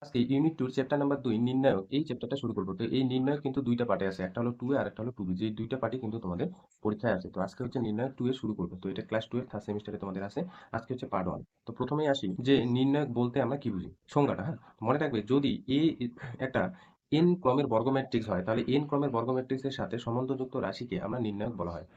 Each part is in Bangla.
আজকে ইউনিট 2 চ্যাপ্টার নাম্বার 2 নির্ণায়ক এই চ্যাপ্টারটা শুরু করব। তো এই নির্ণায়ক কিন্তু দুইটা পার্টে আছে। একটা হলো 2 এ আর একটা হলো 2 বি। যে দুইটা পার্টই কিন্তু তোমাদের পরীক্ষায় আছে। তো আজকে হচ্ছে নির্ণায়ক 2 এ শুরু করব। তো এটা ক্লাস 2 এর থার্ড সেমিস্টারে তোমাদের আছে। আজকে হচ্ছে পার্ট 1। তো প্রথমেই আসি যে নির্ণায়ক বলতে আমরা কি বুঝি? সংজ্ঞাটা, হ্যাঁ? মনে রাখবে যদি একটা n ক্রমের বর্গ ম্যাট্রিক্স হয় তাহলে n ক্রমের বর্গ ম্যাট্রিক্সের সাথে সম্বন্ধযুক্ত রাশিকে আমরা নির্ণায়ক বলা হয়।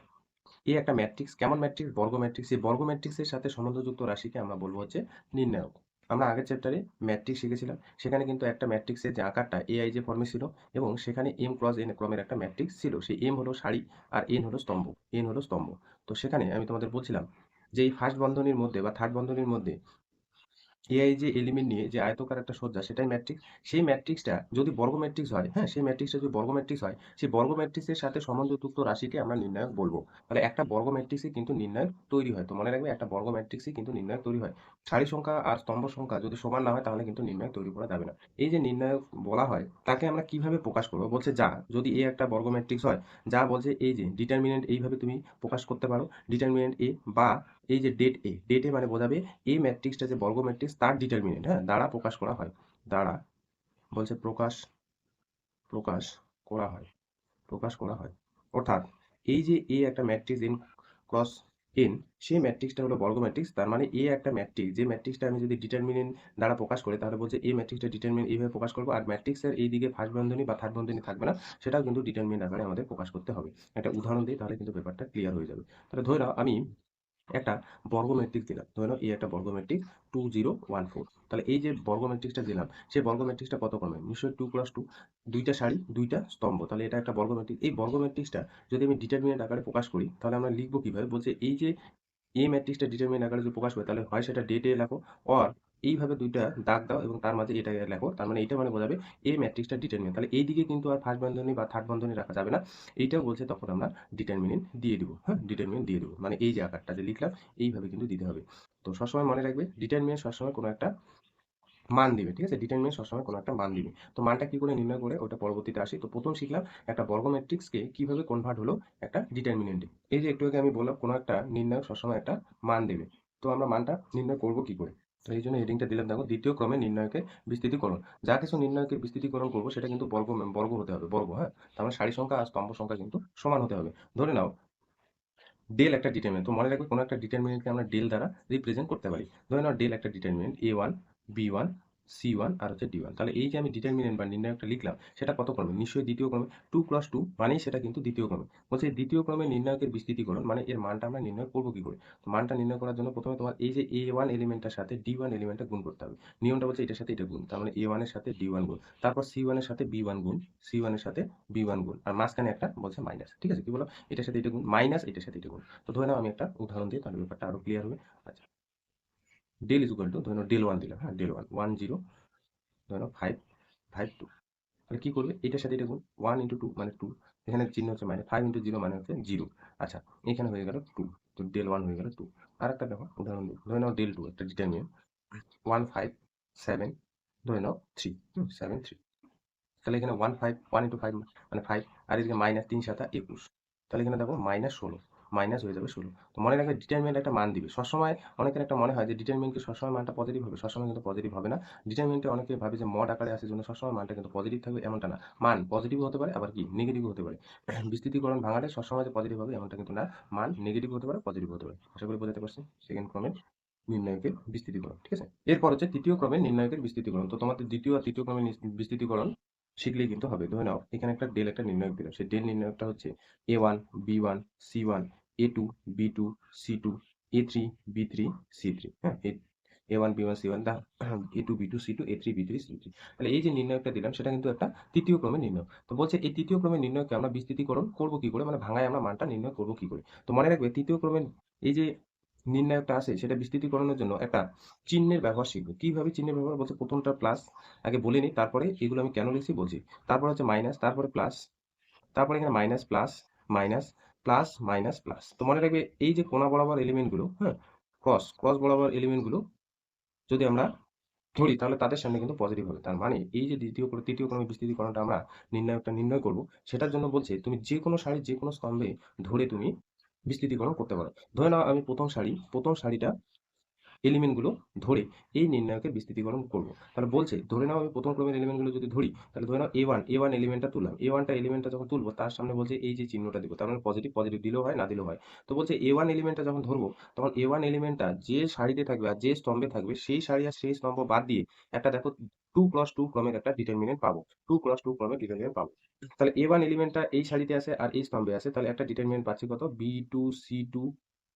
একটা ম্যাট্রিক্স কেমন ম্যাট্রিক্স? বর্গ ম্যাট্রিক্স। এই বর্গ ম্যাট্রিক্সের সাথে সম্বন্ধযুক্ত রাশিকে আমরা বলবো হচ্ছে নির্ণায়ক। আমরা আগের চ্যাপ্টারে ম্যাট্রিক্স শিখেছিলাম। সেখানে কিন্তু একটা ম্যাট্রিক্সের যে আকারটা AI যে ফর্মে ছিল এবং সেখানে m ক্রস n ক্রমের একটা ম্যাট্রিক্স ছিল। সেই m হলো সারি আর n হলো স্তম্ভ। n হলো স্তম্ভ। তো সেখানে আমি তোমাদের বলছিলাম যে এই ফার্স্ট বন্ধনীর মধ্যে বা থার্ড বন্ধনীর মধ্যে এআই যে এলিমেন্ট নিয়ে যে আয়তকার একটা সজ্জা সেটাই ম্যাট্রিক্স। সেই ম্যাট্রিক্সটা যদি বর্গ ম্যাট্রিক্স হয়, হ্যাঁ, সেই ম্যাট্রিক্সটা যদি বর্গ ম্যাট্রিক্স হয়, সেই বর্গ ম্যাট্রিক্সের সাথে সম্বন্ধযুক্ত রাশিকে আমরা নির্ণায়ক বলবো। তাহলে একটা বর্গ ম্যাট্রিক্সই কিন্তু নির্ণায়ক তৈরি হয়। তো মনে রাখবে একটা বর্গ ম্যাট্রিক্সই কিন্তু নির্ণায়ক তৈরি হয়। সারি সংখ্যা আর স্তম্ভ সংখ্যা যদি সমান না হয় তাহলে কিন্তু নির্ণায়ক তৈরি করা যাবে না। এই যে নির্ণায়ক বলা হয় তাকে আমরা কিভাবে প্রকাশ করবো? বলছে যা যদি এ একটা বর্গ ম্যাট্রিক্স হয়, যা বলছে এই যে ডিটারমিনেন্ট এইভাবে তুমি প্রকাশ করতে পারো। ডিটারমিনেন্ট এ বা এই যে ডেট এ মানে বোঝাবে এই ম্যাট্রিক্সটা যে বর্গ ম্যাট্রিক্স তার ডিটারমিনেন্ট, হ্যাঁ, দ্বারা প্রকাশ করা হয়। দ্বারা বলছে প্রকাশ প্রকাশ করা হয়। প্রকাশ করা হয়। অর্থাৎ এই যে এ একটা ম্যাট্রিক্স এন ক্রস এন, সেই ম্যাট্রিক্সটা হলো বর্গ ম্যাট্রিক্স। তার মানে এ একটা ম্যাট্রিক্স, যে ম্যাট্রিক্সটা আমি যদি ডিটারমিনেন্ট দ্বারা প্রকাশ করি তাহলে বলছে এই ম্যাট্রিক্সটা ডিটারমিনেন্ট এইভাবে প্রকাশ করবো। আর ম্যাট্রিক্সের এই দিকে ফার্স্ট বন্ধনী বা থার্ড বন্ধনী থাকবে না, সেটাও কিন্তু ডিটারমিনেন্ট আকারে আমাদের প্রকাশ করতে হবে। একটা উদাহরণ দিই তাহলে কিন্তু ব্যাপারটা ক্লিয়ার হয়ে যাবে। তাহলে ধরে নাও আমি একটা বর্গ ম্যাট্রিক্স দিলাম। ধরে নাও এই একটা বর্গ ম্যাট্রিক্স 2014। তাহলে এই যে বর্গ ম্যাট্রিক্সটা দিলাম, সেই বর্গ ম্যাট্রিক্সটা কত ক্রমের? নিশ্চয়ই 2 + 2, দুইটা সারি, দুইটা স্তম্ভ। তাহলে এটা একটা বর্গ ম্যাট্রিক্স। এই বর্গ ম্যাট্রিক্সটা যদি আমি ডিটারমিনেন্ট আকারে প্রকাশ করি তাহলে আমরা লিখবো কিভাবে? বলছে এই যে এই ম্যাট্রিক্সটা ডিটারমিনেন্ট আকারে যদি প্রকাশ করি তাহলে হয় সেটা ডেট এ লেখো, অর এইভাবে দুইটা দাগ দাও এবং তার মাঝে এটা লেখো। তার মানে এটা মানে বোঝাবে এই ম্যাট্রিক্সটা ডিটারমিনেন্ট। তাহলে এইদিকে কিন্তু আর ফার্স্ট বন্ধনী বা থার্ড বন্ধনী রাখা যাবে না। এইটাও বলছে তখন আমরা ডিটারমিনেন্ট দিয়ে দিব। হ্যাঁ, ডিটারমিনেন্ট দিয়ে দিব। মানে এই যে আকারটা যে লিখলাম এইভাবে কিন্তু দিতে হবে। তো সবসময় মনে রাখবে ডিটারমিনেন্ট সবসময় কোনো একটা মান দিবে। ঠিক আছে? ডিটারমিনেন্ট সবসময় কোনো একটা মান দিবে। তো মানটা কি করে নির্ণয় করে ওটা পরবর্তীতে আসি। তো প্রথম শিখলাম একটা বর্গ ম্যাট্রিক্সকে কিভাবে কনভার্ট হলো একটা ডিটারমিনেন্টে। এই যে একটু আগে আমি বললাম কোনো একটা নির্ণায়ক সবসময় একটা মান দেবে। তো আমরা মানটা নির্ণয় করব কি করে? তো এই জন্য হেডিংটা দিলাম, দেখো দ্বিতীয় ক্রমে নির্ণায়কের বিস্তৃতিকরণ। যা কিছু নির্ণায়কের বিস্তৃতিকরণ করব সেটা কিন্তু বর্গ হতে হবে। বর্গ, হ্যাঁ? তার মানে সারি সংখ্যা আর স্তম্ভ সংখ্যা কিন্তু সমান হতে হবে। ধরে নাও ডেল একটা ডিটারমিনেন্ট। তো মনে রাখবে কোনো একটা ডিটারমিনেন্টকে আমরা ডেল দ্বারা রিপ্রেজেন্ট করতে পারি। ধরে নাও ডেল একটা ডিটারমিনেন্ট a1 b1 c1 আর হচ্ছে d1। তাহলে এই যে আমি ডিটারমিনেন্ট বা নির্ণায়কটা লিখলাম সেটা কত ক্রমে? নিশ্চয়ই দ্বিতীয় ক্রমে। 2 + 2 মানেই সেটা কিন্তু দ্বিতীয় ক্রমে। বলছে দ্বিতীয় ক্রমে নির্ণায়কের বিস্তৃতিকরণ মানে এর মানটা আমরা নির্ণয় করবো কি করে? তো মানটা নির্ণয় করার জন্য প্রথমে তোমার এই যে a1 এলিমেন্টটার সাথে d1 এলিমেন্টটা গুণ করতে হবে। নিয়মটা বলছে এটার সাথে এটা গুণ। তার মানে a1 এর সাথে d1 গুণ। তারপর c1 এর সাথে b1 গুণ, c1 এর সাথে b1 গুণ। আর মাঝখানে একটা বলছে মাইনাস। ঠিক আছে? কি বললাম? এটার সাথে এটা গুণ, মাইনাস এটার সাথে এটা গুণ। তো ধরে নাও আমি একটা উদাহরণ দিই তাহলে ব্যাপারটা আরো ক্লিয়ার হবে। আচ্ছা, ডেল ইজ ইকুয়াল টু ধরে নাও ডেল 1 দিলাম, হ্যাঁ, ডেল 1 1 0, ধরে নাও 5 5 2। তাহলে কি করবে? এটার সাথে এটা গুণ, 1 × 2 মানে 2, এখানে চিহ্ন হচ্ছে মাইনাস, 5 × 0 মানে হচ্ছে 0। আচ্ছা, এখানে হয়ে গেল 2। তো ডেল 1 হয়ে গেল 2। আরেকটা দেখো উদাহরণ দিই। ধরে নাও ডেল 2 একটা ডিটারমিনেন্ট 1 5 7, ধরে নাও 3, 7 3। তাহলে এখানে 1 5, 1 × 5 মানে 5, আর এদিকে মাইনাস 3 7 21। তাহলে এখানে দেখো -16, মাইনাস হয়ে যাবে 16। তো মনে রাখবে ডিটারমিনেন্ট একটা মান দিবে। সবসময় অনেকের একটা মনে হয় যে ডিটারমিনেন্ট কি সবসময় মানটা পজিটিভ হবে? সবসময় কিন্তু পজিটিভ হবে না। ডিটারমিনেন্টে অনেকে ভাবে যে মড আকারে আসে জন্য সবসময় মানটা কিন্তু পজিটিভ থাকবে এমনটা না। মান পজিটিভ হতে পারে আবার কি নেগেটিভ হতে পারে। বিস্তৃতিকরণ ভাঙালে সবসময় যে পজিটিভ হবে এমনটা কিন্তু না। মান নেগেটিভ হতে পারে, পজিটিভ হতে পারে। আশা করি বোঝাতে পারছি। সেকেন্ড ক্রমের নির্ণায়কের বিস্তৃতিকরণ। ঠিক আছে? এরপর হচ্ছে তৃতীয় ক্রমের নির্ণায়কের বিস্তৃতিকরণ। তো তোমাদের দ্বিতীয় আর তৃতীয় ক্রমের বিস্তৃতিকরণ শিখলেই কিন্তু হবে। ধরে নাও এখানে একটা ডেল একটা নির্ণায়ক দিলাম। সেই ডেল নির্ণায়কটা হচ্ছে a1 b1 c1 a2 b2 c2 a3 b3 c3। হ্যাঁ? a1 b1 c1 দা a2 b2 c2 a3 b3 c3। তাহলে এই যে নির্ণায়কটা দিলাম সেটা কিন্তু একটা তৃতীয় ক্রমের নির্ণায়ক। তো বলছে এই তৃতীয় ক্রমের নির্ণায়ককে আমরা বিস্তৃতিকরণ করব কি করে? মানে ভাঙায় আমরা মানটা নির্ণয় করব কি করে? তো মনে রাখবে তৃতীয় ক্রমের এই যে নির্ণায়কটা আছে সেটা বিস্তৃতিকরণের জন্য একটা চিহ্নের ব্যবহার শিখবে। কিভাবে চিহ্নের ব্যবহার? বলছে প্রথমটা প্লাস, আগে বলে নিই তারপরে এগুলো আমি কেন লিখছি বলছি। তারপর হচ্ছে মাইনাস, তারপরে প্লাস, তারপরে এখানে minus plus, minus plus, minus plus. তো মনে রাখবে এই যে কোণা বরাবর এলিমেন্ট গুলো, হ্যাঁ, ক্রস বরাবর এলিমেন্ট গুলো যদি আমরা ধরি তাহলে তাদের সামনে কিন্তু পজিটিভ হবে। তার মানে এই যে তৃতীয় ক্রমের বিস্তৃতিকরণটা আমরা নির্ণয় করব সেটার জন্য বলছে তুমি যে কোনো সারি যে কোনো স্তম্ভে ধরে তুমি বিস্তৃতিকরণ করতে পারো। ধরে নাও আমি প্রথম সারিটা এলিমেন্টগুলো ধরে এই নির্ণায়কের বিস্তৃতিকরণ করব। তাহলে বলছে ধরে নাও আমি প্রথম ক্রমের এলিমেন্টগুলো যদি ধরি, তাহলে ধরে নাও এ ওয়ান এলিমেন্টটা তুললাম। এলিমেন্টটা যখন তুলবো তার সামনে বলছে এই যে চিহ্নটা দিব, তার মানে পজিটিভ পজিটিভ দিলেও হয় না দিলেও হয়। তো বলছে এ ওয়ান এলিমেন্টটা যখন ধরবো তখন এ ওয়ান এলিমেন্টটা যে সারিতে থাকবে আর যে স্তম্ভে থাকবে সেই সারি আর সেই স্তম্ভ বাদ দিয়ে একটা দেখো 2x2 ক্রমের একটা ডিটারমিনেন্ট পাবো। 2x2 ক্রমের ডিটারমিনেন্ট পাবো। তাহলে এ ওয়ান এলিমেন্টটা এই সারিতে আছে আর এই স্তম্ভে আছে, তাহলে একটা ডিটারমিনেন্ট পাচ্ছি কত, B2 C2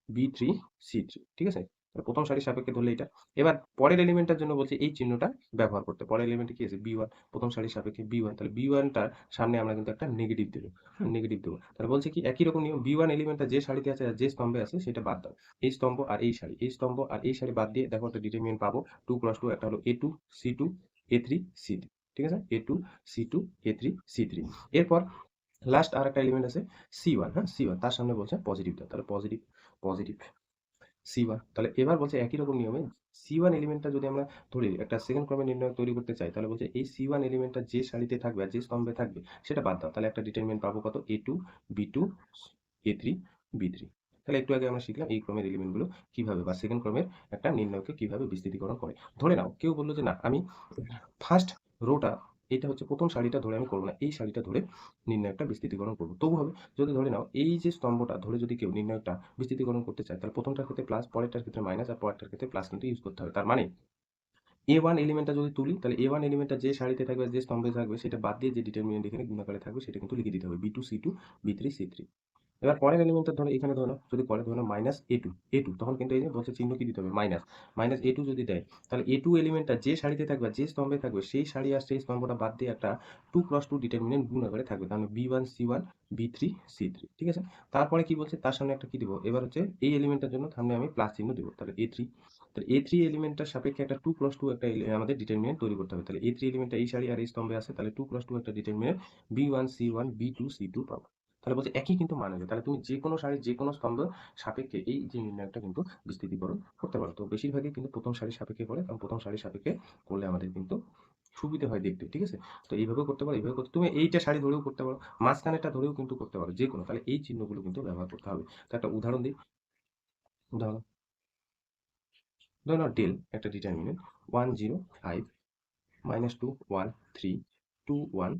B3 C3, ঠিক আছে। তাহলে প্রথম সারির সাপেক্ষে ধরলে এটা। এবার পরের এলিমেন্টটার জন্য বলছে এই চিহ্নটা ব্যবহার করতে। পরের এলিমেন্টে কি আছে, B1, প্রথম সারির সাপেক্ষে B1, তাহলে B1টার সামনে আমরা কিন্তু একটা নেগেটিভ দেবো। নেগেটিভ দেবো, তাহলে বলছে কি একই রকম নিয়ম, B1 এলিমেন্টটা যে সারিতে আছে আর যে স্তম্ভে আছে সেটা বাদ দাও। এই স্তম্ভ আর এই সারি, এই স্তম্ভ আর এই সারি বাদ দিয়ে দেখো একটা ডিটারমিনেন্ট পাবো 2x2, একটা হলো A2 C2 A3 C3, ঠিক আছে, A2 C2 A3 C3। এরপর লাস্ট আর একটা এলিমেন্ট আছে C1, হ্যাঁ C1, তার সামনে বলছে পজিটিভ দাও, তাহলে পজিটিভ পজিটিভ C1। তাহলে এবার বলছে একই রকম নিয়মে C1 এলিমেন্টটা যদি আমরা ধরি একটা সেকেন্ড ক্রমের নির্ণয় তৈরি করতে চাই, তাহলে বলছে এই C1 এলিমেন্টটা যে সারিতে থাকবে আর যে স্তম্ভে থাকবে সেটা বাদ দাও, তাহলে একটা ডিটারমিনেন্ট পাবো কত, A2 B2 A3 B3। তাহলে একটু আগে আমরা শিখলাম এই ক্রমের এলিমেন্টগুলো কিভাবে বা সেকেন্ড ক্রমের একটা নির্ণয়কে কিভাবে বিস্তৃতিকরণ করে। ধরে নাও কেউ বললো যে না আমি ফার্স্ট রোটা, এটা হচ্ছে প্রথম সারিটা ধরে আমি করবো না, এই সারিটা ধরে নির্ণয়কটা বিস্তৃতিকরণ করবো। তবু হবে যদি ধরে নাও এই যে স্তম্ভটা ধরে যদি কেউ নির্ণয়কটা বিস্তৃতিকরণ করতে চায়, তাহলে প্রথমটার ক্ষেত্রে প্লাস, পরেরটার ক্ষেত্রে মাইনাস, আর পরেরটার ক্ষেত্রে প্লাস কিন্তু ইউজ করতে হবে। তার মানে A1 এলিমেন্টটা যদি তুলি, তাহলে A1 এলিমেন্টটা যে সারিতে থাকবে যে স্তম্ভে থাকবে সেটা বাদ দিয়ে যে ডিটারমিনেন্ট এখানে গুণাকারে থাকবে সেটা কিন্তু লিখে দিতে হবে, B2 C2 B3 C3। এবার পরের এলিমেন্টটা ধরো এখানে ধরো যদি পরে ধরো -A2 তখন কিন্তু এই যে বলছে চিহ্ন কি দিতে হবে, মাইনাস A2 যদি দেয়, তাহলে A2 এলিমেন্টটা যে সারিতে থাকবে যে স্তম্ভে থাকবে সেই সারি আর সেই স্তম্ভটা বাদ দিয়ে একটা 2x2 ডিটারমিনেন্ট গুণ আকারে থাকবে, তাহলে B1 C1 B3 C3, ঠিক আছে। তারপরে কি বলছে তার সামনে একটা কি দিব, এবার হচ্ছে এই এলিমেন্টটার জন্য সামনে আমি প্লাস চিহ্ন দেবো, তাহলে A3। তাহলে A3 এলিমেন্টটার সাপেক্ষে একটা 2x2 একটা আমাদের ডিটারমিনেন্ট তৈরি করতে হবে। তাহলে A3 এলিমেন্টটা এই সারি আর এই স্তম্ভে আছে, তাহলে 2x2 একটা determinant B1 C1 B2 C2 পাবো। তাহলে বলছে একই কিন্তু মান হবে, তাহলে তুমি যে কোনো সারির যে কোনো স্তম্ভ সাপেক্ষে এই যে নির্ণয়টা কিন্তু বিস্তৃতিকরণ করতে পারো। তো বেশিরভাগই কিন্তু প্রথম সারির সাপেক্ষে করে, কারণ প্রথম সারির সাপেক্ষে করলে আমাদের কিন্তু সুবিধা হয় দেখতে, ঠিক আছে। তো এইভাবেও করতে পারো, এইভাবে করতে তুমি এইটা সারি ধরেও করতে পারো, মাঝখানেটা ধরেও কিন্তু করতে পারো, যে কোনো। তাহলে এই চিহ্নগুলো কিন্তু ব্যবহার করতে হবে। তো একটা উদাহরণ দিই, উদাহরণ ধরো নাও ডেল একটা ডিটারমিনেন্ট 1 0 5 -2 1 3 2 1,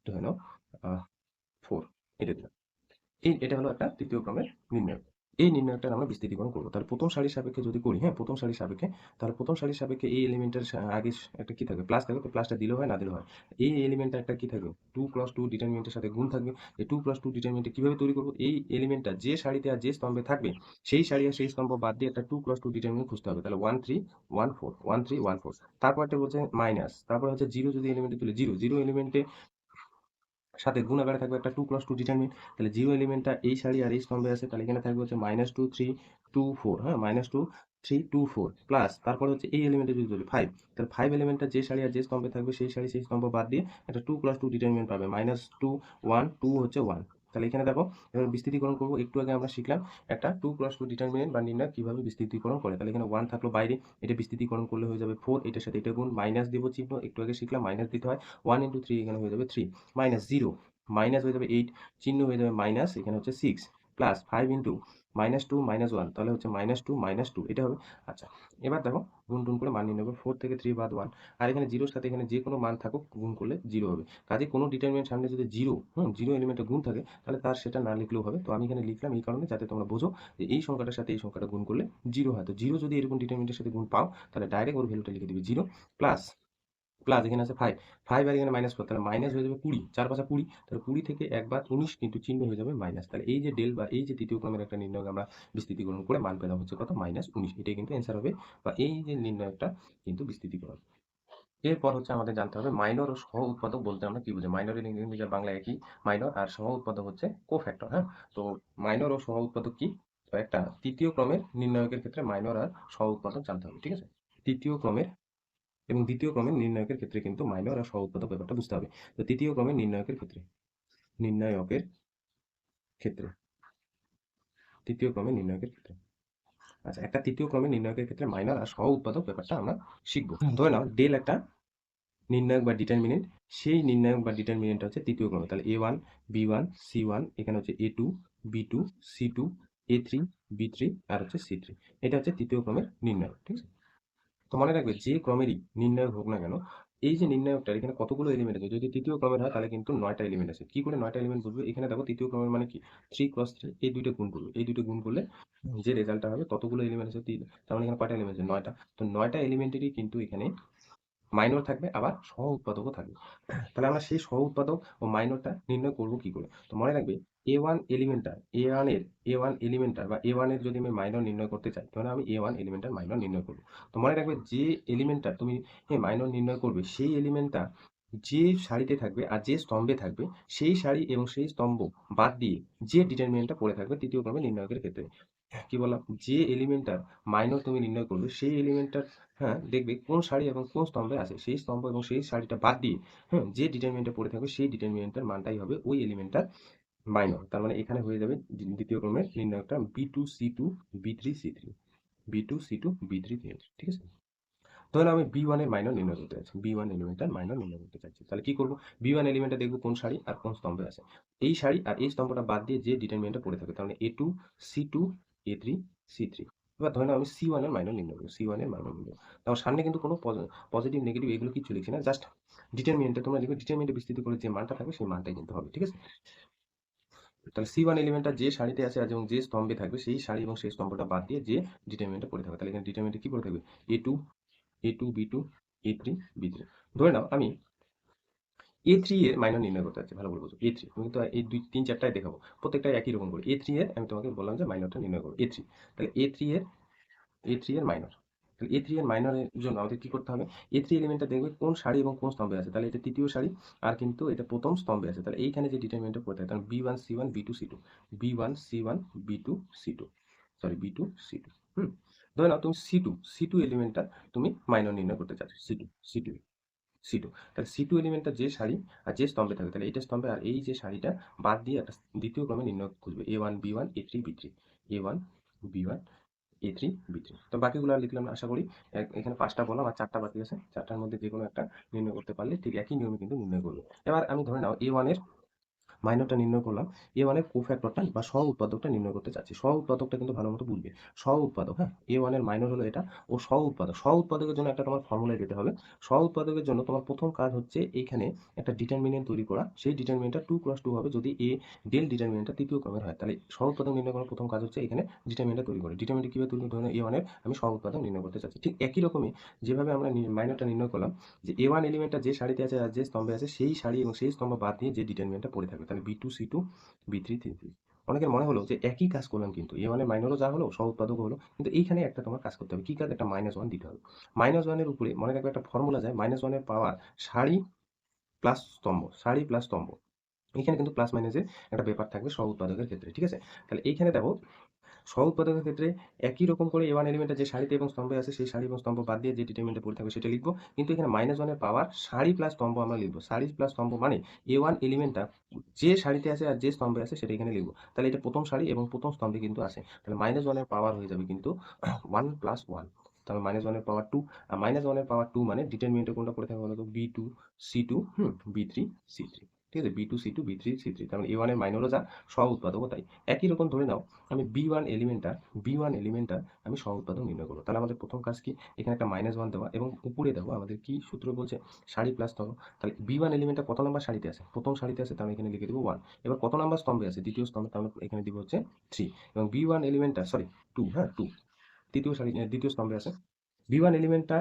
ধরে নাও 4, এটা দিলাম। এটা হলো একটা তৃতীয় ক্রমের নির্ণয়। এই নির্ণয়টা আমরা বিস্তৃতিকরণ করবো। তাহলে প্রথম সারির সাপেক্ষে যদি করি, হ্যাঁ প্রথম সারির সাপেক্ষে, তাহলে প্রথম সারির সাপেক্ষে এই এলিমেন্টের আগে একটা কি থাকবে, প্লাস থাকবে, তো প্লাসটা দিলেও হয় না দিলেও হয়। এই এলিমেন্টটা একটা কি থাকবে, 2x2 ডিটারমিনেন্টের সাথে গুণ থাকবে। এই 2x2 ডিটারমিনেন্টে কিভাবে তৈরি করবো, এই এলিমেন্টটা যে সারিতে আর যে স্তম্ভে থাকবে সেই সারি আর সেই স্তম্ভ বাদ দিয়ে একটা 2x2 ডিটারমিনেন্ট খুঁজতে হবে। তাহলে 1 3 1 4 তারপরটা বলছে মাইনাস, তারপর হচ্ছে জিরো যদি এলিমেন্টে তুলে, জিরো এলিমেন্টে সাথে গুণ আকারে থাকবে একটা 2x2 ডিটারমিনেন্ট। তাহলে জিরো এলিমেন্টটা এই সারি আর এই স্তম্ভে আছে, তাহলে এখানে থাকবে হচ্ছে -2 3 2 4, হ্যাঁ -2 3 2 4 প্লাস, তারপরে হচ্ছে এই এলিমেন্টে যদি ধরি 5, তাহলে 5 এলিমেন্টটা যে সারি আর যে স্তম্ভে থাকবে সেই সারি সেই স্তম্ভ বাদ দিয়ে একটা 2+2 ডিটারমিনেন্ট পাবে, -2 1 2 হচ্ছে 1। তাহলে এখানে দেখো এবার বিস্তৃতিকরণ করবো। একটু আগে আমরা শিখলাম একটা 2+2 ডিটারমিনেন্ট বা নির্ণয় কিভাবে বিস্তৃতিকরণ করে। তাহলে এখানে 1 থাকলো বাইরে, এটা বিস্তৃতিকরণ করলে হয়ে যাবে 4, এটার সাথে এটা গুণ, মাইনাস দিব চিহ্ন, একটু আগে শিখলাম মাইনাস দিতে হয়। 1 × 3 এখানে হয়ে যাবে 3, -0 মাইনাস হয়ে যাবে 8, চিহ্ন হয়ে যাবে মাইনাস, এখানে হচ্ছে 6, প্লাস 5 × -2 -1, তাহলে হচ্ছে -2 এটা হবে। আচ্ছা, এবার দেখো গুণ টুন করে মান নিয়ে নেবো, 4 থেকে 3 বাদ 1, আর এখানে জিরোর সাথে এখানে যে কোনো মান থাকুক গুণ করলে জিরো হবে। কাজে কোনো ডিটারমিনেন্ট সামনে যদি জিরো এলিমেন্টে গুণ থাকে তাহলে তার সেটা না লিখলেও হবে। তো আমি এখানে লিখলাম এই কারণে যাতে তোমরা বোঝো যে এই সংখ্যাটার সাথে এই সংখ্যাটা গুণ করলে জিরো হয়। তো জিরো যদি এরকম ডিটারমিনেন্টের সাথে গুণ পাও তাহলে ডাইরেক্ট ওর ভ্যালুটা লিখে দিবে জিরো, প্লাস এখানে আছে 5 আর এখানে -4, তাহলে মাইনাস হয়ে যাবে 20, 4 5 20, তাহলে 20 থেকে 1 বাদ 19 কিন্তু চিহ্ন হয়ে যাবে মাইনাস। তাহলে এই যে ডেল বা এই যে তৃতীয় ক্রমের একটা নির্ণয় আমরা বিস্তৃতিকরণ করে মান পেলাম হচ্ছে কত, -19, এটাই কিন্তু অ্যান্সার হবে, বা এই যে নির্ণয়টা কিন্তু বিস্তৃতিকরণ। এরপর হচ্ছে আমাদের জানতে হবে মাইনর ও সহ উৎপাদক বলতে আমরা কি বুঝি। মাইনর ইংরেজি আর বাংলা একই, মাইনর, আর সহ উৎপাদক হচ্ছে কোফ্যাক্টর, হ্যাঁ। তো মাইনর ও সহ উৎপাদক কি, তো একটা তৃতীয় ক্রমের নির্ণয়কের ক্ষেত্রে মাইনর আর সহ উৎপাদক জানতে হবে, ঠিক আছে। তৃতীয় ক্রমের এবং দ্বিতীয় ক্রমের নির্ণায়কের ক্ষেত্রে কিন্তু মাইনর আর সহ উৎপাদক ব্যাপারটা বুঝতে হবে। তো তৃতীয় ক্রমের নির্ণায়কের ক্ষেত্রে তৃতীয় ক্রমের নির্ণায়কের ক্ষেত্রে আচ্ছা, একটা তৃতীয় ক্রমের নির্ণায়কের ক্ষেত্রে মাইনর আর সহ উৎপাদক ব্যাপারটা আমরা শিখবো। ধরে নাও ডেল একটা নির্ণায়ক বা ডিটারমিনেন্ট, সেই নির্ণায়ক বা ডিটারমিনেন্ট হচ্ছে তৃতীয় ক্রমে, তাহলে A1 B1 C1, এখানে হচ্ছে A2 B2 C2 A3 B3 আর হচ্ছে C3। এটা হচ্ছে তৃতীয় ক্রমের নির্ণায়ক, ঠিক আছে? তো মনে রাখবে যে ক্রমেরই নির্ণায়ক হোক না কেন, এই যে নির্ণায়কটার এখানে কতগুলো এলিমেন্ট আছে, যদি তৃতীয় ক্রমের হয় তাহলে কিন্তু 9টা এলিমেন্ট আছে। কি করে 9টা এলিমেন্ট বুঝবে? এখানে দেখো তৃতীয় ক্রমের মানে কি, 3 × 3, এই দুইটা গুণ করবে, এই দুইটা গুণ করলে যে রেজাল্টটা হবে ততগুলো এলিমেন্ট আছে, তার মানে এখানে কয়টা এলিমেন্ট আছে? 9টা। তো 9টা এলিমেন্টেরই কিন্তু এখানে মাইনর থাকবে, আবার সহ উৎপাদকও থাকবে। তাহলে আমরা সেই সহ উৎপাদক ও মাইনরটা নির্ণয় করব কি করে? তো মনে রাখবে A1 এলিমেন্টার, A1 এলিমেন্টার বা A1 এর যদি আমি মাইনর নির্ণয় করতে চাই, তাহলে আমি A1 এলিমেন্টার মাইনর নির্ণয় করব। তো মনে রাখবে যে এলিমেন্টটা তুমি মাইনর নির্ণয় করবে, সেই এলিমেন্টটা যে সারিতে থাকবে আর যে স্তম্ভে থাকবে, সেই সারি এবং সেই স্তম্ভ বাদ দিয়ে যে ডিটারমিনেন্টটা পড়ে থাকবে তৃতীয় ক্রমে নির্ণায়কের ক্ষেত্রে। কি বললাম? যে এলিমেন্টটার মাইনর তুমি নির্ণয় করবে, সেই এলিমেন্টটার, হ্যাঁ, দেখবে কোন সারি এবং কোন স্তম্ভে আছে, সেই স্তম্ভ এবং সেই সারিটা বাদ দিয়ে, হ্যাঁ, যে ডিটারমিনেন্টটা পড়ে থাকবে সেই ডিটারমিনেন্টের মানটাই হবে ওই এলিমেন্টটার মাইনর। তার মানে এখানে হয়ে যাবে দ্বিতীয় ক্রমের নির্ণায়কটা B2C2 B3C3, B2C2 B3C3, ঠিক আছে? ধরুন আমি B1 এর মাইনর নির্ণয় করতে চাচ্ছি, B1 এলিমেন্টের মাইনর নির্ণয় করতে চাচ্ছি, তাহলে কি করব? B1 এলিমেন্টটা দেখবো কোন সারি আর কোন স্তম্ভে আছে, এই সারি আর এই স্তম্ভটা বাদ দিয়ে যে ডিটারমিনেন্টটা পড়ে থাকে, তাহলে A2 C2 A3 C3। এবার ধরে নাও আমি C1 এর মাইনর নির্ণয় করবো, C1 এর মাইনর নির্ণয়। তার সামনে কিন্তু কোনো পজিটিভ নেগেটিভ এগুলো কিছু লিখছি না, জাস্ট ডিটারমিনেন্টটা তোমরা লিখবে, ডিটারমিনেন্টে বিস্তৃত করে যে মানটা থাকবে সেই মানটাই কিন্তু হবে, ঠিক আছে? তাহলে C1 এলিমেন্টটা যে সারিতে আছে এবং যে স্তম্ভে থাকবে, সেই সারি এবং সেই স্তম্ভটা বাদ দিয়ে যে ডিটারমিনেন্টটা পড়ে থাকবে, তাহলে এখানে ডিটারমিনেন্টে কি পড়ে থাকবে? A2 A2 B2 A3 B3। ধরে নাও আমি A3 এর মাইনর নির্ণয় করতে চাচ্ছি, ভালো করে বোঝো। A3 তুমি কিন্তু এই 2 3 4টায় দেখাবো, প্রত্যেকটাই একই রকম করে। A3 এর আমি তোমাকে বললাম যে মাইনরটা নির্ণয় করো, A3। তাহলে A3 এর মাইনর, তাহলে A3 এর মাইনরের জন্য আমাদের কি করতে হবে? A3 এলিমেন্টটা দেখবে কোন সারি এবং কোন স্তম্ভে আছে, তাহলে এটা তৃতীয় সারি আর কিন্তু এটা প্রথম স্তম্ভে আছে, তাহলে এইখানে যে ডিটারমিনেন্টটা পড়ে থাকে, তাহলে B1 C1 B2 C2, B1 C1 B2 C2, sorry B2 C2। হুম, ধরে নাও তুমি C2 এলিমেন্টটা তুমি মাইনর নির্ণয় করতে চাচ্ছ, C2 C2। তাহলে C2 এলিমেন্টটা যে সারি আর যে স্তম্ভে থাকবে, তাহলে এইটা স্তম্ভে আর এই যে সারিটা বাদ দিয়ে একটা দ্বিতীয় ক্রমে নির্ণয় খুঁজবে, A1 B1 A3 B3, A1 B1 A3 B3। তো বাকিগুলো আর লিখলাম না, আশা করি। এখানে 5টা বললাম আর 4টা বাকি আছে, 4টার মধ্যে যে কোনো একটা নির্ণয় করতে পারলে ঠিক একই নিয়মে কিন্তু নির্ণয় করবে। এবার আমি ধরে নাও A1 এর মাইনরটা নির্ণয় করলাম, A1 এর কোফ্যাক্টরটা বা সহ উৎপাদকটা নির্ণয় করতে চাচ্ছি। সহ উৎপাদকটা কিন্তু ভালো মতো বুঝবে। সহ উৎপাদক, হ্যাঁ, A1 এর মাইনর হলো এটা, ও সহ উৎপাদক। সহ উৎপাদকের জন্য একটা তোমার ফর্মুলায় যেতে হবে। সহ উৎপাদকের জন্য তোমার প্রথম কাজ হচ্ছে এইখানে একটা ডিটারমিনেন্ট তৈরি করা। সেই ডিটারমিনেন্টটা 2 × 2 হবে যদি এ ডেল ডিটারমিনেন্টটা তৃতীয় ক্রমের হয়, তাহলে সহ উৎপাদক নির্ণয় করার প্রথম কাজ হচ্ছে এখানে ডিটারমিনেন্টটা তৈরি করে। ডিটারমিনেন্ট কিভাবে তৈরি করতে হবে? A1 এর আমি সহ উৎপাদক নির্ণয় করতে চাচ্ছি। ঠিক একই রকমই যেভাবে আমরা মাইনরটা নির্ণয় করলাম, যে A1 এলিমেন্টটা যে সারিতে আছে আর যে স্তম্ভে আছে, সেই সারি এবং সেই স্তম্ভ বাদ দিয়ে যে ডিটারমিনেন্টটা পড়ে থাকবে, তাহলে B2 C2 B3 C3। অনেকের মনে হলো যে একই কাজ করলাম, কিন্তু A1 এর মাইনরও যা হলো সহ উৎপাদকও হলো, কিন্তু এইখানে একটা তোমার কাজ করতে হবে। কি কাজ? একটা -1 দিতে হবে। -1 এর উপরে মনে রাখবে একটা ফর্মুলা যায়, -1 এর পাওয়ার সারি প্লাস স্তম্ভ, সারি প্লাস স্তম্ভ। এখানে কিন্তু প্লাস মাইনাসের একটা ব্যাপার থাকবে সহ উৎপাদকের ক্ষেত্রে, ঠিক আছে? তাহলে এইখানে দেখো সহ উৎপাদকের ক্ষেত্রে একই রকম করে A1 এলিমেন্টটা যে সারিতে এবং স্তম্ভে আছে, সেই সারি এবং স্তম্ভ বাদ দিয়ে যে ডিটারমিনেন্টে পড়ে থাকবে সেটা লিখবো। কিন্তু এখানে -1 এর পাওয়ার সারি প্লাস স্তম্ভ আমরা লিখবো। সারি প্লাস স্তম্ভ মানে A1 এলিমেন্টটা যে সারিতে আছে আর যে স্তম্ভে আছে সেটা এখানে লিখবো। তাহলে এটা প্রথম সারি এবং প্রথম স্তম্ভে কিন্তু আছে। তাহলে -1 এর পাওয়ার হয়ে যাবে কিন্তু 1 + 1। তাহলে -1 এর পাওয়ার 2, আর -1 এর পাওয়ার 2 মানে ডিটারমিনেন্টে কোনটা পড়ে থাকবে বলতো? B2 C2, B3 C3। ঠিক আছে? B2 C2 B3 C3। তার মানে A1 এর মাইনরও যা, সহ উৎপাদকও তাই। একই রকম ধরে নাও আমি B1 এলিমেন্টটা আমি সহ উৎপাদক নির্ণয় করবো। তাহলে আমাদের প্রথম কাজ কি? এখানে একটা -1 দেওয়া এবং উপরে দেবো আমাদের কি সূত্র বলছে? সারি প্লাস স্তম্ভ। তাহলে B1 এলিমেন্টটা কত নাম্বার সারিতে আছে? প্রথম সারিতে আছে, তাহলে এখানে লিখে দেবো 1। এবার কত নাম্বার স্তম্ভে আছে? দ্বিতীয় স্তম্ভে, তাহলে এখানে দিব হচ্ছে 3। এবং B1 এলিমেন্টটা, সরি, 2, হ্যাঁ 2, তৃতীয় সারি দ্বিতীয় স্তম্ভে আছে। B1 এলিমেন্টটা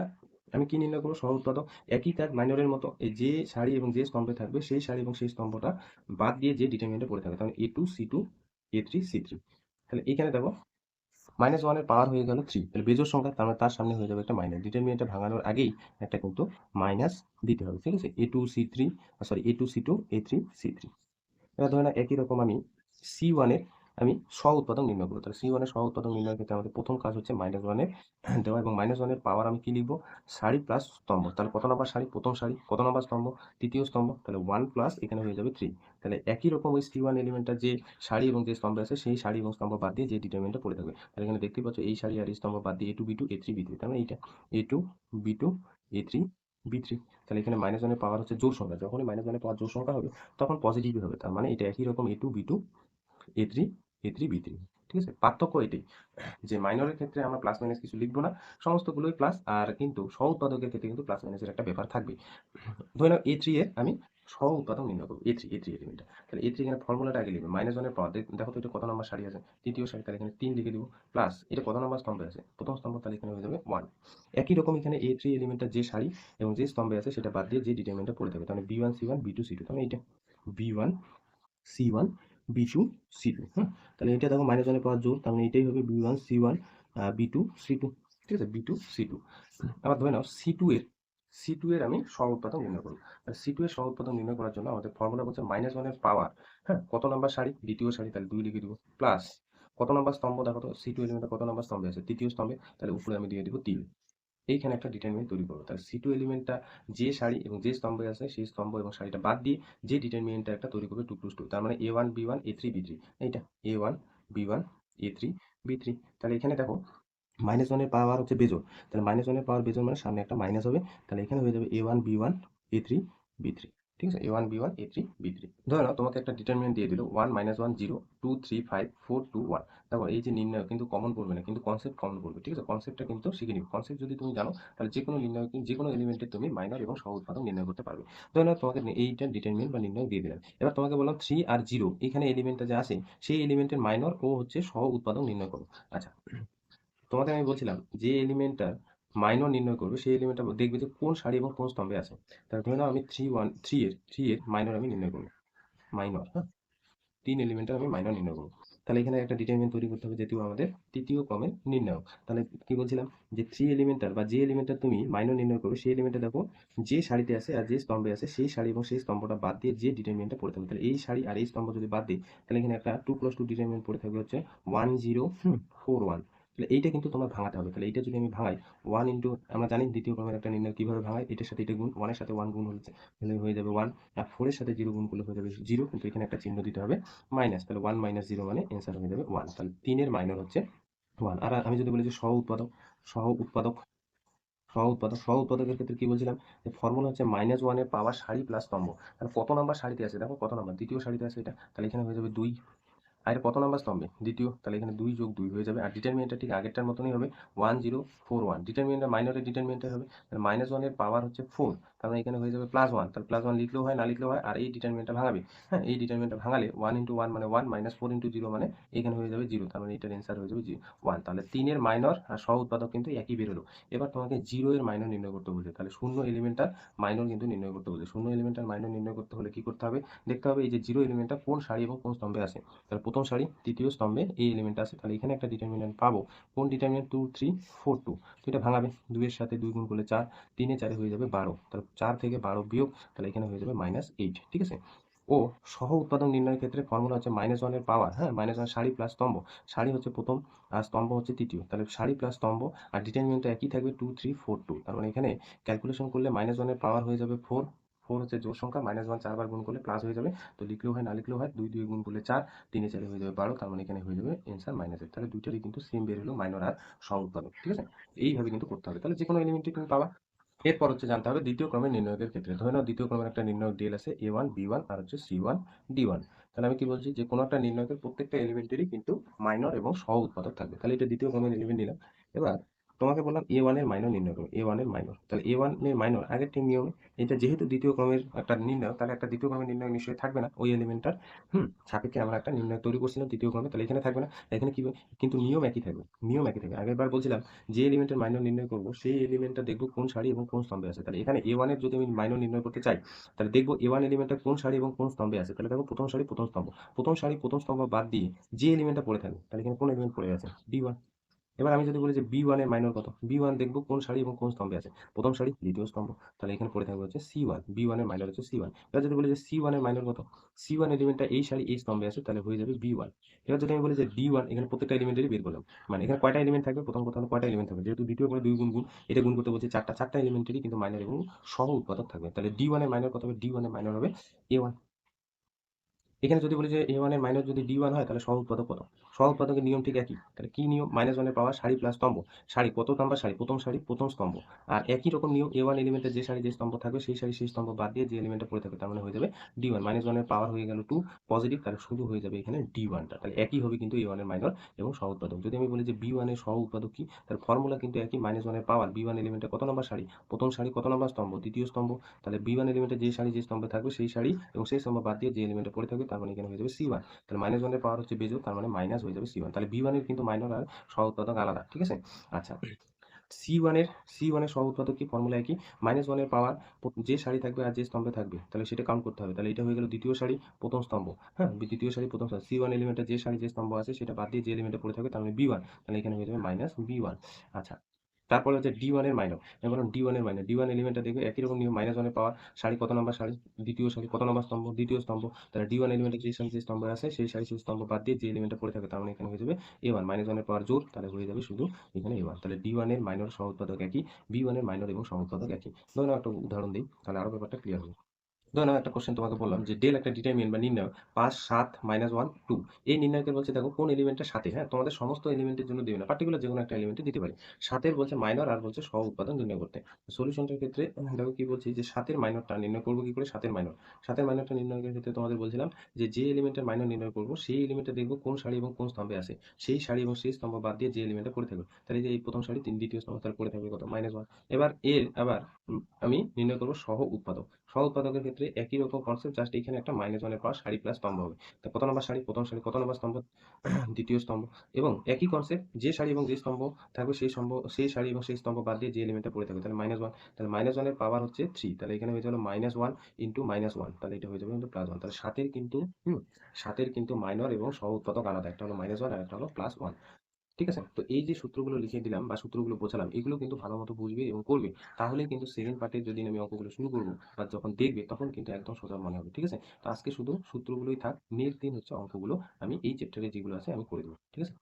আমি কি নির্ণয় করবো? সহ উৎপাদক। একই কাজ মাইনরের মতো, এই যে সারি এবং যে স্তম্ভে থাকবে সেই সারি এবং সেই স্তম্ভটা বাদ দিয়ে যে ডিটারমিনেন্টে পড়ে থাকবে, তাহলে A2 C2 A3 C3। তাহলে এখানে দেখো -1 এর পাওয়ার হয়ে গেল 3, তাহলে বেজোড় সংখ্যা, তার মানে তার সামনে হয়ে যাবে একটা মাইনাস। ডিটারমিনেন্টটা ভাঙানোর আগেই একটা কিন্তু মাইনাস দিতে হবে, ঠিক আছে? A2 C3, sorry A2 C2 A3 C3। এবার ধরে নাও একই রকম আমি C1 এর আমি স্ব উৎপাদক নির্ণয় করবো। তাহলে C1 এর স্ব উৎপাদক নির্ণয়ের ক্ষেত্রে আমাদের প্রথম কাজ হচ্ছে -1 এর দেওয়া, এবং -1 এর পাওয়ার আমি কি লিখবো? সারি প্লাস স্তম্ভ। তাহলে কত নাম্বার সারি? প্রথম সারি। কত নাম্বার স্তম্ভ? তৃতীয় স্তম্ভ। তাহলে 1 প্লাস এখানে হয়ে যাবে 3। তাহলে একই রকম ওই C1 এলিমেন্টটা যে সারি এবং যে স্তম্ভে আছে, সেই সারি এবং স্তম্ভ বাদ দিয়ে যে ডিটারমিনেন্টটা পড়ে থাকবে। তাহলে এখানে দেখতেই পাচ্ছ এই সারি আর এই স্তম্ভ বাদ দিয়ে A2 B2 A3 B3। তার মানে এইটা A2 B2 A3 B3। তাহলে এখানে -1 এর পাওয়ার হচ্ছে জোড় সংখ্যা। যখনই -1 এর পাওয়ার জোড় সংখ্যা হবে তখন পজিটিভই হবে। তার মানে এটা একই রকম A2 B2 A3 A3 B3। ঠিক আছে, পার্থক্য এটাই যে মাইনরের ক্ষেত্রে আমরা প্লাস মাইনাস কিছু লিখবো না, সমস্তগুলোই প্লাস, আর কিন্তু সহ উৎপাদকের ক্ষেত্রে কিন্তু প্লাস মাইনাসের একটা ব্যাপার থাকবে। ধরে নাও A3 এর আমি সহ উৎপাদক নির্ণয় করবো, A3 এলিমেন্টটা, তাহলে A3 এখানে ফর্মুলাটা আগে লিখবে, -1 এর পাওয়ার, দেখো তো এটা কত নম্বর সারি আছে, তৃতীয় সারি, তাহলে এখানে 3 লিখে দিব, প্লাস এটা কত নম্বর স্তম্ভে আছে, প্রথম স্তম্ভ, তাহলে এখানে হয়ে যাবে 1। একই রকম এখানে A3 এলিমেন্টটা যে সারি এবং যে স্তম্ভে আছে সেটা বাদ দিয়ে যে ডিটারমিনেন্টটা পড়ে থাকবে, তাহলে B1 C1 B2 C2, তাহলে এটা B1 C1 B2 C2, হ্যাঁ, তাহলে এটা দেখো -1 এর পাওয়ার জোর, তাহলে এটাই হবে B1 C1 B2 C2, ঠিক আছে, B2 C2। আবার ধরে নাও সি টু এর আমি সহ উৎপাদক নির্ণয় করবো, সি টু এর সহ উৎপাদক নির্ণয় করার জন্য আমাদের ফর্মুলা বলছে -1 এর পাওয়ার, হ্যাঁ, কত নাম্বার সারি, দ্বিতীয় সারি, তাহলে 2 লিখে দিব, প্লাস কত নাম্বার স্তম্ভ, দেখো তো সি টু এলিমেন্টটা কত নাম্বার স্তম্ভে আছে, তৃতীয় স্তম্ভে, তাহলে উপরে আমি দিয়ে দিব 3। এইখানে একটা ডিটারমিনেন্ট তৈরি করবো, তাহলে সি টু এলিমেন্টটা যে সারি এবং যে স্তম্ভে আছে সেই স্তম্ভ এবং সারিটা বাদ দিয়ে যে ডিটারমিনেন্টটা একটা তৈরি করবে 2 + 2, তার মানে A1 B1 A3 B3, এইটা A1 B1 A3 B3। তাহলে এখানে দেখো -1 এর পাওয়ার হচ্ছে বেজোড়, তাহলে -1 এর পাওয়ার বেজোড় মানে সামনে একটা মাইনাস হবে, তাহলে এখানে হয়ে যাবে A1 B1 A3 B3, ঠিক আছে, A1 B1 A3 B3। ধরো নাও তোমাকে একটা ডিটারমিনেন্ট দিয়ে দিল 1 -1 0 2 3 5 4 2 1, দেখো এই যে নির্ণয় কিন্তু কমন পড়বে না, কিন্তু কনসেপ্ট কমন পড়বে, ঠিক আছে, কনসেপ্টটা কিন্তু শিখে নিবে, কনসেপ্ট যদি তুমি জানো তাহলে যে কোনো নির্ণয়, যে কোনো এলিমেন্টের তুমি মাইনর এবং সহ উৎপাদক নির্ণয় করতে পারবে। ধরো নাও তোমাকে এইটা ডিটারমিনেন্ট বা নির্ণয় দিয়ে দিলাম, এবার তোমাকে বললাম 3 আর 0 এখানে এলিমেন্টটা যে আছে সেই এলিমেন্টের মাইনর ও হচ্ছে সহ উৎপাদক নির্ণয় করো। আচ্ছা, তোমাকে আমি বলছিলাম যে এলিমেন্টটার মাইনর নির্ণয় করবে সেই এলিমেন্টটা দেখবে যে কোন সারি এবং কোন স্তম্ভে আছে, তাহলে ধরে নাও আমি 3 এর মাইনর আমি নির্ণয় করবো, মাইনর, হ্যাঁ, 3 এলিমেন্টের আমি মাইনর নির্ণয় করবো, তাহলে এখানে একটা ডিটারমিনেন্ট তৈরি করতে হবে, যেহেতু আমাদের তৃতীয় ক্রমের নির্ণয়, তাহলে কি বলছিলাম যে 3 এলিমেন্টার বা যে এলিমেন্টটা তুমি মাইনর নির্ণয় করবে সেই এলিমেন্টটা দেখো যে সারিতে আছে আর যে স্তম্ভে আছে সেই সারি এবং সেই স্তম্ভটা বাদ দিয়ে যে ডিটারমিনেন্টটা পড়ে থাকবে, তাহলে এই সারি আর এই স্তম্ভ যদি বাদ দিই তাহলে এখানে একটা 2 + 2 ডিটারমিনেন্ট পড়ে থাকবে হচ্ছে 1 0 4 1। তাহলে এইটা কিন্তু তোমার ভাঙাতে হবে, তাহলে এইটা যদি আমি ভাঙাই 1 ইন্টু, আমরা জানি দ্বিতীয় ক্রমের একটা নির্ণয় কিভাবে ভাঙায়, এটার সাথে এটা গুণ, 1 এর সাথে 1 গুণ হচ্ছে তাহলে হয়ে যাবে 1, আর 4 এর সাথে 0 গুণ করলে হয়ে যাবে 0, কিন্তু এখানে একটা চিহ্ন দিতে হবে মাইনাস, তাহলে 1 - 0 মানে অ্যান্সার হয়ে যাবে 1, তাহলে 3 এর মাইনর হচ্ছে 1। আর আমি যদি বলি যে সহ উৎপাদক, সহ উৎপাদক সহ উৎপাদকের ক্ষেত্রে কি বলছিলাম যে ফর্মুলা হচ্ছে -1 এর পাওয়ার সারি প্লাস স্তম্ভ, তাহলে কত নাম্বার সারিতে আছে, দেখো কত নাম্বার, দ্বিতীয় সারিতে আছে এটা, তাহলে এখানে হয়ে যাবে 2, আর এটা কত নাম্বার স্তম্ভে, দ্বিতীয়, তাহলে এখানে 2 + 2 হয়ে যাবে, আর ডিটারমিনেন্টটা ঠিক আগেরটার মতনই হবে 1 0 4 1, ডিটারমিনেন্টটা মাইনরের ডিটারমিনেন্টটাই হবে, তাহলে -1 এর পাওয়ার হচ্ছে 4, তাহলে এখানে হয়ে যাবে +1, তাহলে +1 লিখলেও হয় না লিখলেও হয়, আর এই ডিটারমিনেন্টটা ভাঙাবে, হ্যাঁ, এই ডিটারমিনেন্টটা ভাঙালে 1 × 1 মানে 1, -4 × 0 মানে এখানে হয়ে যাবে 0, তার মানে এটার অ্যান্সার হয়ে যাবে 1, তাহলে 3 এর মাইনর আর সহ উৎপাদক কিন্তু একই বেরোলো। এবার তোমাকে 0 এর মাইনর নির্ণয় করতে বলছে, তাহলে শূন্য এলিমেন্টটার মাইনর কিন্তু নির্ণয় করতে বলছে, শূন্য এলিমেন্টটার মাইনর নির্ণয় করতে হলে কি করতে হবে, দেখতে হবে এই যে 0 এলিমেন্টটা কোন সারি এবং কোন স্তম্ভে আছে, তাহলে প্রথম সারি তৃতীয় স্তম্ভে এই এলিমেন্ট আছে, তাহলে এখানে একটা ডিটারমিনেন্ট পাবো, কোন ডিটারমিনেন্ট 2 3 4 2, তো এটা ভাঙাবে, 2 এর সাথে 2 গুণ করলে 4, 3 এ 4 হয়ে যাবে 12, তাহলে 4 থেকে 12 বিয়োগ, তাহলে এখানে হয়ে যাবে -8, ঠিক আছে। ও সহ উৎপাদক নির্ণয়ের ক্ষেত্রে ফর্মুলা হচ্ছে -1 এর পাওয়ার, হ্যাঁ, -1 সারি প্লাস স্তম্ভ, সারি হচ্ছে প্রথম আর স্তম্ভ হচ্ছে তৃতীয়, তাহলে সারি প্লাস স্তম্ভ আর ডিটারমিনেন্টটা একই থাকবে 2 3 4 2, তার মানে এখানে ক্যালকুলেশন করলে -1 এর পাওয়ার হয়ে যাবে 4, 4 হচ্ছে জোড় সংখ্যা, -1 4 বার গুণ করলে প্লাস হয়ে যাবে, তো লিখলেও হয় না লিখলেও হয়, 2 2 গুণ করলে 4, 3 এ 4 হয়ে যাবে 12, তার মানে এখানে হয়ে যাবে অ্যান্সার -8, তাহলে দুইটারই কিন্তু সেম বের হলো মাইনর আর সহ উৎপাদক, ঠিক আছে, এইভাবে কিন্তু করতে হবে, তাহলে যে কোনো এলিমেন্টই তুমি পাবা। এরপর হচ্ছে জানতে হবে দ্বিতীয় ক্রমের নির্ণয়কের ক্ষেত্রে, ধরে নাও দ্বিতীয় ক্রমের একটা নির্ণায়ক ডিএল আছে A1 B1 আর হচ্ছে C1 D1, তাহলে আমি কি বলছি যে কোনো একটা নির্ণয়কের প্রত্যেকটা এলিমেন্টেরই কিন্তু মাইনর এবং সহ উৎপাদক থাকবে, তাহলে এটা দ্বিতীয় ক্রমের এলিমেন্ট নিলাম। এবার তোমাকে বললাম A1 এর মাইনর নির্ণয় করো, A1 এর মাইনর, তাহলে A1 এর মাইনর আগের ঠিক নিয়মে, এটা যেহেতু দ্বিতীয় ক্রমের একটা নির্ণয়, তাহলে একটা দ্বিতীয় ক্রমের নির্ণয় নিশ্চয়ই থাকবে না ওই এলিমেন্টটার, সাপেক্ষে আমরা একটা নির্ণয় তৈরি করছিলাম তৃতীয় ক্রমে, তাহলে এখানে থাকবে না, এখানে কি কিন্তু নিয়ম একই থাকবে, নিয়ম একই থাকবে, আগের বার বলছিলাম যে এলিমেন্টের মাইনর নির্ণয় করবো সেই এলিমেন্টটা দেখবো কোন সারি এবং কোন স্তম্ভে আছে, তাহলে এখানে A1 এর যদি আমি মাইনর নির্ণয় করতে চাই তাহলে দেখবো A1 এলিমেন্টটা কোন সারি এবং কোন স্তম্ভে আছে, তাহলে দেখো প্রথম সারি প্রথম স্তম্ভ, প্রথম সারি প্রথম স্তম্ভ বাদ দিয়ে যে এলিমেন্টটা পড়ে থাকবে, তাহলে এখানে কোন এলিমেন্ট পড়ে আছে, B1। এবার আমি যদি বলি যে B1 এর মাইনর কত, B1 দেখবো কোন সারি এবং কোন স্তম্ভে আছে, প্রথম সারি দ্বিতীয় স্তম্ভ, তাহলে এখানে পড়ে থাকবে হচ্ছে C1, B1 এর মাইনর হচ্ছে C1। এবার যদি বলি যে C1 এর মাইনর কত, C1 এলিমেন্টটা এই সারি এই স্তম্ভে আছে, তাহলে হয়ে যাবে B1। এবার যদি আমি বলি যে D1, এখানে প্রত্যেকটা এলিমেন্টেরই বের করলাম, মানে এখানে কয়টা এলিমেন্ট থাকবে, প্রথম কথা হলো কয়টা এলিমেন্ট থাকবে, যেহেতু দ্বিতীয় করে 2 গুণ গুণ, এটা গুণ করতে বলছে চারটা এলিমেন্টেরই কিন্তু মাইনর এবং সহ উৎপাদক থাকবে, তাহলে D1 এর মাইনর কত হবে, D1 এর মাইনর হবে A1। এখানে যদি বলি যে এ ওয়ান এর মাইনাস যদি ডি ওয়ান হয় তাহলে সহ উৎপাদক কত? সহ উৎপাদকের নিয়ম ঠিক একই। তাহলে কি নিয়ম? মাইনাস ওয়ানের পাওয়ার সারি প্লাস স্তম্ভ। সারি কত নাম্বার সারি? প্রথম সারি প্রথম স্তম্ভ। আর একই রকম নিয়ম এ ওয়ান এলিমেন্টের যে সারি যে স্তম্ভ থাকবে সেই সারি সেই স্তম্ভ বাদ দিয়ে যে এলিমেন্টটা পড়ে থাকবে তার মানে হয়ে যাবে ডি ওয়ান। মাইনাস ওয়ানের পাওয়ার হয়ে গেল টু পজিটিভ, তাহলে শুধু হয়ে যাবে এখানে ডি ওয়ানটা। তাহলে একই হবে কিন্তু এ ওয়ানের মাইনর এবং সহ উৎপাদক। যদি আমি বলি যে বি ওয়ানের সহ উৎপাদক কি, তার ফর্মুলা কিন্তু একই। মাইনাস ওয়ানের পাওয়ার বি ওয়ান এলিমেন্টের কত নম্বর সারি? প্রথম সারি কত নম্বর স্তম্ভ? দ্বিতীয় স্তম্ভ। তাহলে বি ওয়ান এলিমেন্টের যে সারি যে স্তম্ভে থাকবে সেই সারি এবং সেই স্তম্ভ বাদ দিয়ে যে এলিমেন্টটা পড়ে থাকবে তার মানে এখানে হয়ে যাবে সি ওয়ান। তাহলে মাইনাস ওয়ানের পাওয়ার হচ্ছে বেজোড়, তার মানে মাইনাস হয়ে যাবে সি ওয়ান। তাহলে বি ওয়ানের কিন্তু মাইনর আর সহ উৎপাদক আলাদা, ঠিক আছে? আচ্ছা, সি ওয়ানের সহ উৎপাদক কি? ফর্মুলা একই। মাইনাস ওয়ানের পাওয়ার যে সারি থাকবে আর যে স্তম্ভে থাকবে তাহলে সেটা কাউন্ট করতে হবে। তাহলে এটা হয়ে গেল দ্বিতীয় সারি প্রথম স্তম্ভ। হ্যাঁ, দ্বিতীয় সারি প্রথম স্তম্ভ। সি ওয়ান এলিমেন্টের যে সারি যে স্তম্ভ আছে সেটা বাদ দিয়ে যে এলিমেন্টে পড়ে থাকবে তার মানে বি ওয়ান। তাহলে এখানে হয়ে যাবে মাইনাস বি ওয়ান। আচ্ছা, তারপরে হচ্ছে ডি ওয়ানের মাইনর। এবার ডি ওয়ানের মাইনর, ডি ওয়ান এলিমেন্টটা দেখবে একই রকম নিয়ম। মাইনাস ওয়ানের পাওয়ার সারি কত নম্বর সারি? দ্বিতীয় সারি কত নম্বর স্তম্ভ? দ্বিতীয় স্তম্ভ। তাহলে ডি ওয়ান এলিমেন্টের যে সারি যে স্তম্ভ আছে সেই সারি সেই স্তম্ভ বাদ দিয়ে যে এলিমেন্টটা পড়ে থাকে তার মানে এখানে হয়ে যাবে এ ওয়ান। মাইনাস ওয়ানের পাওয়ার জোর, তাহলে হয়ে যাবে শুধু এখানে এ ওয়ান। তাহলে ডি ওয়ানের মাইনর সহ উৎপাদক একই, বি ওয়ানের মাইনর এবং সহ উৎপাদক একই। ধরুন একটা উদাহরণ দিই, তাহলে আরো ব্যাপারটা ক্লিয়ার হবে। ধরো একটা কোশ্চেন তোমাকে বললাম যে ডেল একটা ডিটারমিনেন্ট বা নির্ণয় ৫ ৭ মাইনাস 1 2। এই নির্ণয়কে বলছে দেখো কোন এলিমেন্টের সাথে। হ্যাঁ, তোমাদের সমস্ত এলিমেন্টের জন্য দিবে না, পার্টিকুলার যে কোনো একটা এলিমেন্টে দিতে পারি। সাতের বলছে মাইনর আর বলছে সহ উৎপাদন নির্ণয় করতে। সলিউশনটার ক্ষেত্রে দেখো কি বলছি যে সাতের মাইনরটা নির্ণয় করবো কি করে? সাতের মাইনরটা নির্ণয়ের ক্ষেত্রে তোমাদের বলছিলাম যে এলিমেন্টের মাইনর নির্ণয় করবো সেই এলিমেন্টে দেখবো কোন সারি এবং কোন স্তম্ভে আছে। সেই সারি এবং সেই স্তম্ভ বাদ দিয়ে যে এলিমেন্টে পড়ে থাকবে, তাহলে এই যে এই প্রথম সারি দ্বিতীয় স্তম্ভ তাহলে পড়ে থাকবে কত? Minus one. এবার এর আবার আমি নির্ণয় করবো সহ উৎপাদক। সহ উৎপাদকের ক্ষেত্রে একই রকম কনসেপ্ট, জাস্ট এখানে একটা মাইনাস ওয়ানের পাওয়ার সারি প্লাস স্তম্ভ হবে। তো কত নম্বর সারি? প্রথম সারি। কত নম্বর স্তম্ভ? দ্বিতীয় স্তম্ভ। এবং একই কনসেপ্ট, যে সারি এবং যে স্তম্ভ থাকবে সেই সারি এবং সেই স্তম্ভ বাদ দিয়ে যে এলিমেন্টটা পড়ে থাকবে তাহলে মাইনাস ওয়ান। তাহলে মাইনাস ওয়ানের পাওয়ার হচ্ছে থ্রি, তাহলে এখানে হয়ে যাবে minus one into minus one, তাহলে এটা হয়ে যাবে কিন্তু প্লাস ওয়ান। তাহলে সাতের কিন্তু মাইনর এবং সহ উৎপাদক আলাদা, একটা হলো মাইনাস ওয়ান আর একটা হলো প্লাস ওয়ান। ঠিক আছে? তো এই যে সূত্রগুলো লিখে দিলাম বা সূত্রগুলো বোঝালাম এগুলো কিন্তু ভালো মতো বুঝবে এবং করবে। তাহলেই কিন্তু সেকেন্ড পার্টে যদি আমি অঙ্কগুলো শুরু করবো বা যখন দেখবে তখন কিন্তু একদম সোজা মনে হবে। ঠিক আছে? তো আজকে শুধু সূত্রগুলোই থাক। নেক্সট দিন হচ্ছে অঙ্কগুলো আমি এই চ্যাপ্টারে যেগুলো আছে আমি করে দেবো। ঠিক আছে?